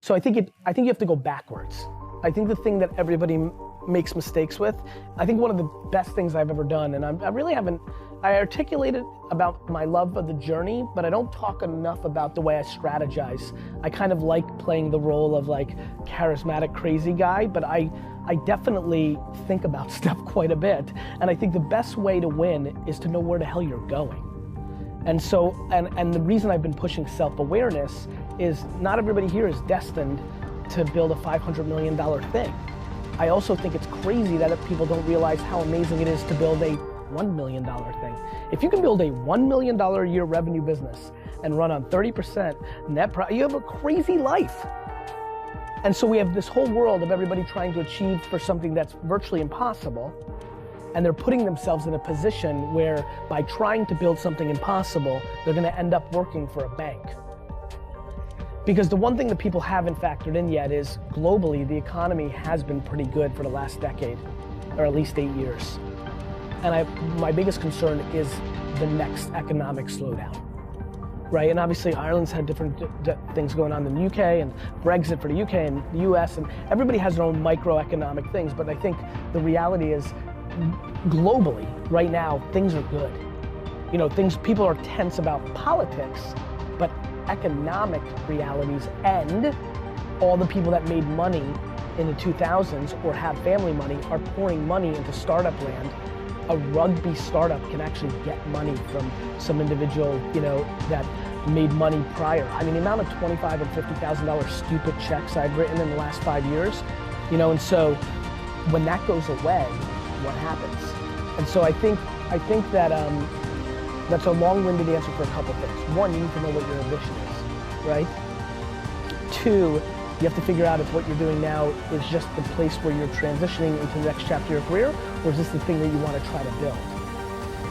So I think you have to go backwards. I think the thing that everybody makes mistakes with, I think one of the best things I've ever done, and I articulated about my love of the journey, but I don't talk enough about the way I strategize. I kind of like playing the role of like charismatic, crazy guy, but I definitely think about stuff quite a bit. And I think the best way to win is to know where the hell you're going. And so, and the reason I've been pushing self-awareness is not everybody here is destined to build a $500 million thing. I also think it's crazy that people don't realize how amazing it is to build a $1 million thing. If you can build a $1 million a year revenue business and run on 30% net profit, you have a crazy life. And so we have this whole world of everybody trying to achieve for something that's virtually impossible, and they're putting themselves in a position where by trying to build something impossible, they're gonna end up working for a bank. Because the one thing that people haven't factored in yet is globally, the economy has been pretty good for the last decade, or at least 8 years. And my biggest concern is the next economic slowdown, right? And obviously Ireland's had different things going on in the UK, and Brexit for the UK and the US, and everybody has their own microeconomic things, but I think the reality is globally, right now, things are good. You know, people are tense about politics, but economic realities and all the people that made money in the 2000s or have family money are pouring money into startup land. A rugby startup can actually get money from some individual, you know, that made money prior. I mean, the amount of $25,000 and $50,000 stupid checks I've written in the last 5 years, you know, and so when that goes away, what happens? And so I think that that's a long-winded answer for a couple things. One, you need to know what your ambition is, right? Two, you have to figure out if what you're doing now is just the place where you're transitioning into the next chapter of your career, or is this the thing that you want to try to build?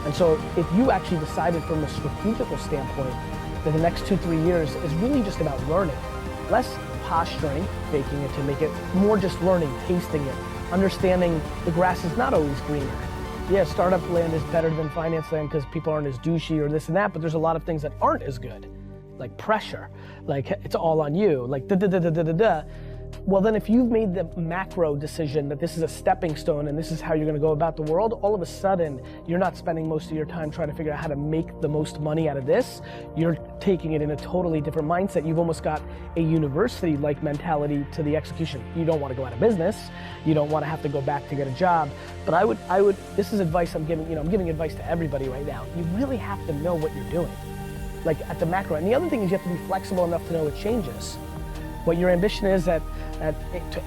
And so if you actually decided from a strategical standpoint that the next 2-3 years is really just about learning, less posturing, faking it to make it, more just learning, tasting it, understanding the grass is not always greener. Yeah, startup land is better than finance land because people aren't as douchey or this and that, but there's a lot of things that aren't as good. Like pressure, like it's all on you, like da-da-da-da-da-da. Well then if you've made the macro decision that this is a stepping stone and this is how you're gonna go about the world, all of a sudden you're not spending most of your time trying to figure out how to make the most money out of this. You're taking it in a totally different mindset. You've almost got a university-like mentality to the execution. You don't wanna go out of business. You don't wanna have to go back to get a job. But I would, this is advice I'm giving, I'm giving advice to everybody right now. You really have to know what you're doing, like at the macro. And the other thing is you have to be flexible enough to know it changes. What your ambition is at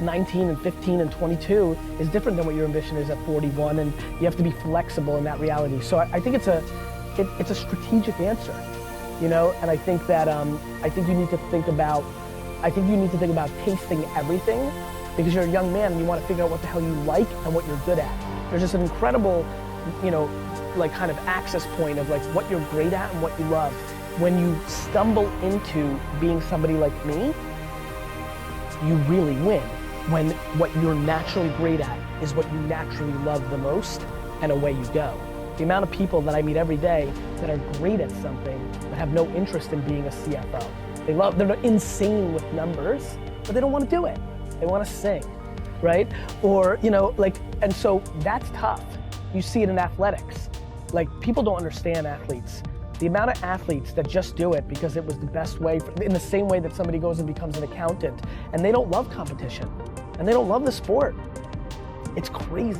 19 and 15 and 22 is different than what your ambition is at 41, and you have to be flexible in that reality. So I think it's a strategic answer, you know. And I think that I think you need to think about tasting everything, because you're a young man and you want to figure out what the hell you like and what you're good at. There's just an incredible, you know, like kind of access point of like what you're great at and what you love. When you stumble into being somebody like me, you really win. When what you're naturally great at is what you naturally love the most, and away you go. The amount of people that I meet every day that are great at something but have no interest in being a CFO. They're insane with numbers, but they don't want to do it. They want to sing, right? Or, you know, like, and so that's tough. You see it in athletics. Like, people don't understand athletes. The amount of athletes that just do it because it was the best way, in the same way that somebody goes and becomes an accountant, and they don't love competition, and they don't love the sport. It's crazy.